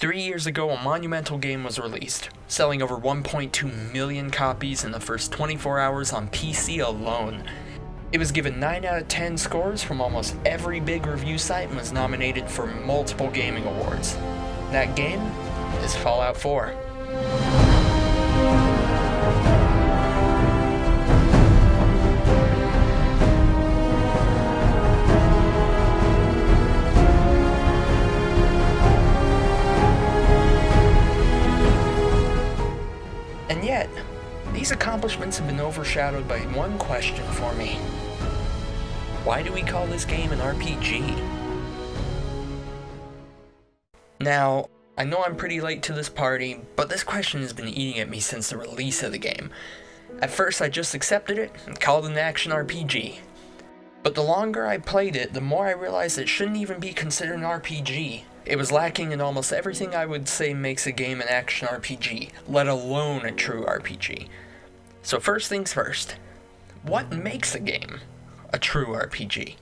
3 years ago, a monumental game was released, selling over 1.2 million copies in the first 24 hours on PC alone. It was given 9 out of 10 scores from almost every big review site and was nominated for multiple gaming awards. That game is Fallout 4. And yet, these accomplishments have been overshadowed by one question for me. Why do we call this game an RPG? Now, I know I'm pretty late to this party, but this question has been eating at me since the release of the game. At first I just accepted it and called it an action RPG. But the longer I played it, the more I realized it shouldn't even be considered an RPG. It was lacking in almost everything I would say makes a game an action RPG, let alone a true RPG. So first things first, what makes a game a true RPG?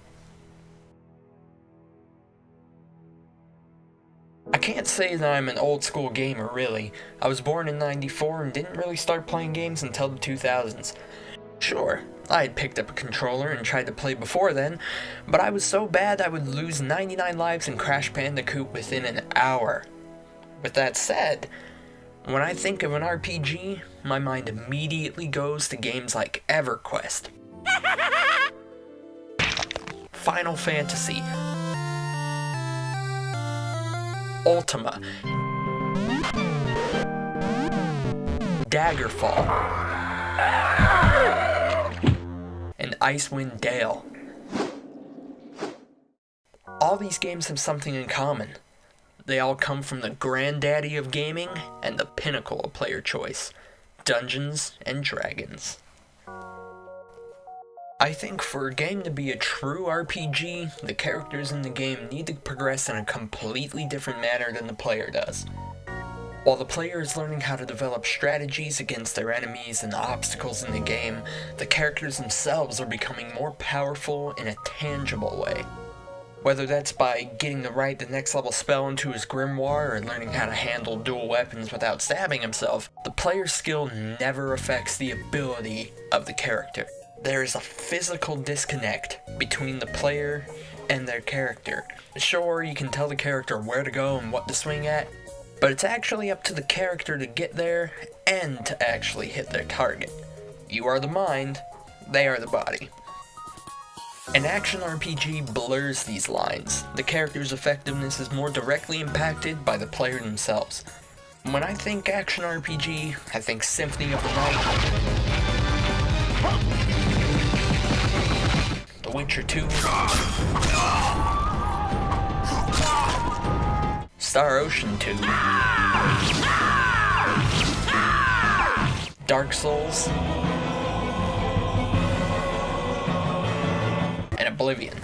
I can't say that I'm an old school gamer really. I was born in '94 and didn't really start playing games until the 2000s. Sure, I had picked up a controller and tried to play before then, but I was so bad I would lose 99 lives in Crash Bandicoot within an hour. With that said, when I think of an RPG, my mind immediately goes to games like EverQuest, Final Fantasy, Ultima, Daggerfall, and Icewind Dale. All these games have something in common. They all come from the granddaddy of gaming and the pinnacle of player choice, Dungeons and Dragons. I think for a game to be a true RPG, the characters in the game need to progress in a completely different manner than the player does. While the player is learning how to develop strategies against their enemies and obstacles in the game, the characters themselves are becoming more powerful in a tangible way. Whether that's by getting the next level spell into his grimoire or learning how to handle dual weapons without stabbing himself, the player's skill never affects the ability of the character. There is a physical disconnect between the player and their character. Sure, you can tell the character where to go and what to swing at, but it's actually up to the character to get there and to actually hit their target. You are the mind, they are the body. An action RPG blurs these lines. The character's effectiveness is more directly impacted by the player themselves. When I think action RPG, I think Symphony of the Night, The Witcher 2, Star Ocean 2, Dark Souls, and Oblivion.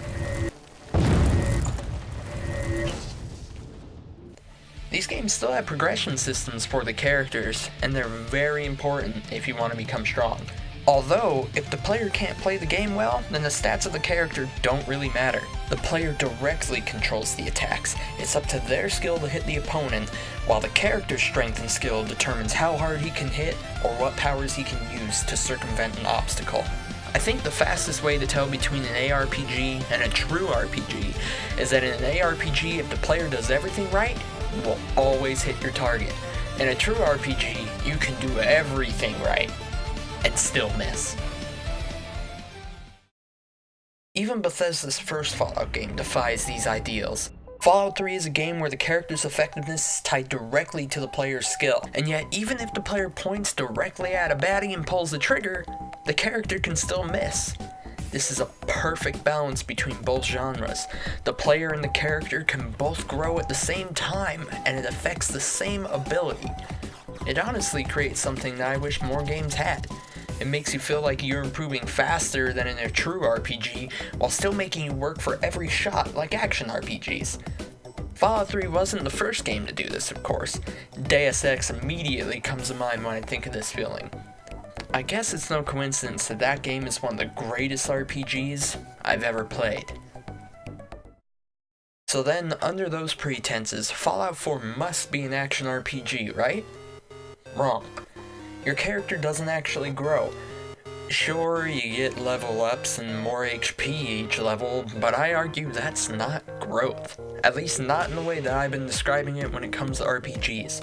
These games still have progression systems for the characters, and they're very important if you want to become strong. Although, if the player can't play the game well, then the stats of the character don't really matter. The player directly controls the attacks. It's up to their skill to hit the opponent, while the character's strength and skill determines how hard he can hit or what powers he can use to circumvent an obstacle. I think the fastest way to tell between an ARPG and a true RPG is that in an ARPG, if the player does everything right, you will always hit your target. In a true RPG, you can do everything right and still miss. Even Bethesda's first Fallout game defies these ideals. Fallout 3 is a game where the character's effectiveness is tied directly to the player's skill, and yet even if the player points directly at a baddie and pulls the trigger, the character can still miss. This is a perfect balance between both genres. The player and the character can both grow at the same time, and it affects the same ability. It honestly creates something that I wish more games had. It makes you feel like you're improving faster than in a true RPG, while still making you work for every shot like action RPGs. Fallout 3 wasn't the first game to do this, of course. Deus Ex immediately comes to mind when I think of this feeling. I guess it's no coincidence that that game is one of the greatest RPGs I've ever played. So then, under those pretenses, Fallout 4 must be an action RPG, right? Wrong. Your character doesn't actually grow. Sure, you get level ups and more HP each level, but I argue that's not growth. At least not in the way that I've been describing it when it comes to RPGs.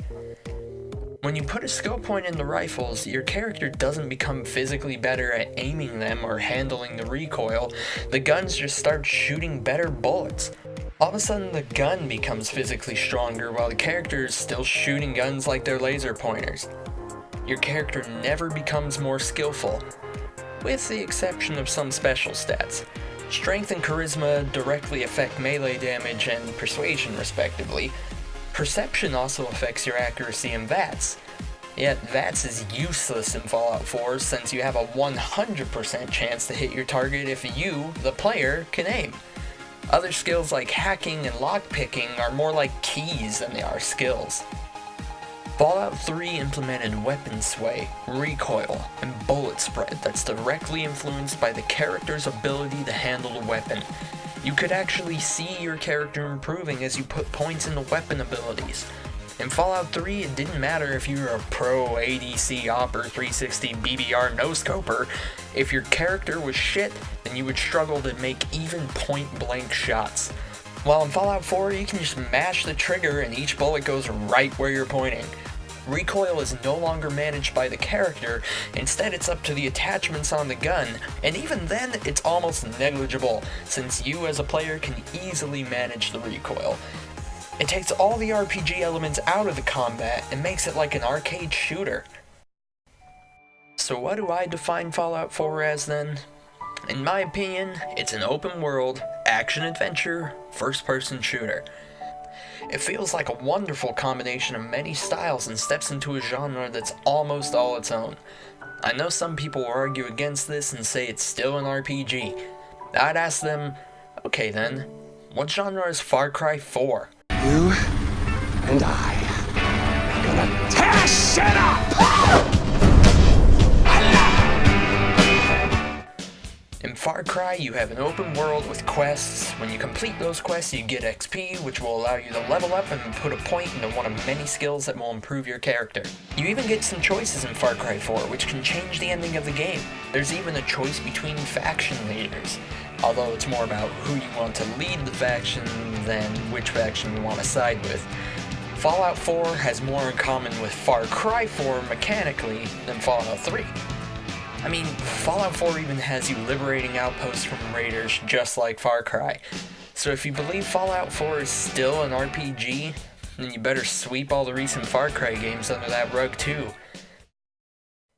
When you put a skill point in the rifles, your character doesn't become physically better at aiming them or handling the recoil. The guns just start shooting better bullets. All of a sudden, the gun becomes physically stronger while the character is still shooting guns like they're laser pointers. Your character never becomes more skillful, with the exception of some special stats. Strength and charisma directly affect melee damage and persuasion respectively. Perception also affects your accuracy and VATS. Yet VATS is useless in Fallout 4 since you have a 100% chance to hit your target if you, the player, can aim. Other skills like hacking and lockpicking are more like keys than they are skills. Fallout 3 implemented weapon sway, recoil, and bullet spread that's directly influenced by the character's ability to handle the weapon. You could actually see your character improving as you put points into weapon abilities. In Fallout 3, it didn't matter if you were a pro ADC Op or 360 BBR no-scoper. If your character was shit, then you would struggle to make even point-blank shots. While in Fallout 4, you can just mash the trigger and each bullet goes right where you're pointing. Recoil is no longer managed by the character, instead it's up to the attachments on the gun, and even then it's almost negligible, since you as a player can easily manage the recoil. It takes all the RPG elements out of the combat and makes it like an arcade shooter. So what do I define Fallout 4 as then? In my opinion, it's an open world, action-adventure, first-person shooter. It feels like a wonderful combination of many styles and steps into a genre that's almost all its own. I know some people will argue against this and say it's still an RPG. I'd ask them, okay then, what genre is Far Cry 4? You and I are gonna tear shit up! In Far Cry, you have an open world with quests. When you complete those quests, you get XP, which will allow you to level up and put a point into one of many skills that will improve your character. You even get some choices in Far Cry 4, which can change the ending of the game. There's even a choice between faction leaders, although it's more about who you want to lead the faction than which faction you want to side with. Fallout 4 has more in common with Far Cry 4 mechanically than Fallout 3. I mean, Fallout 4 even has you liberating outposts from raiders just like Far Cry. So if you believe Fallout 4 is still an RPG, then you better sweep all the recent Far Cry games under that rug too.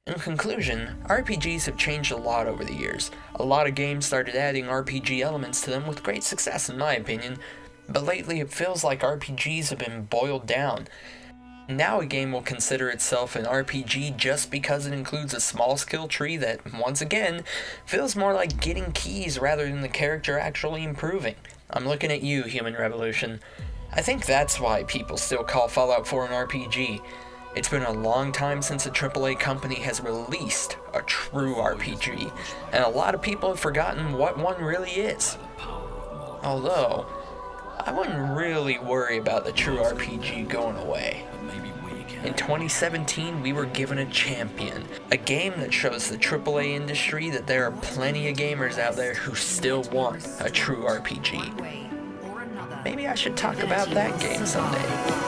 In conclusion, RPGs have changed a lot over the years. A lot of games started adding RPG elements to them with great success in my opinion, but lately it feels like RPGs have been boiled down. Now a game will consider itself an RPG just because it includes a small skill tree that, once again, feels more like getting keys rather than the character actually improving. I'm looking at you, Human Revolution. I think that's why people still call Fallout 4 an RPG. It's been a long time since a AAA company has released a true RPG, and a lot of people have forgotten what one really is. Although, I wouldn't really worry about the true RPG going away. In 2017, we were given a champion, a game that shows the AAA industry that there are plenty of gamers out there who still want a true RPG. Maybe I should talk about that game someday.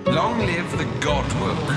Long live the God Woke.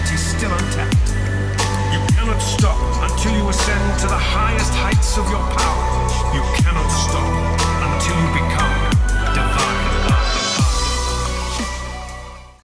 possibilities still untapped. You cannot stop until you ascend to the highest heights of your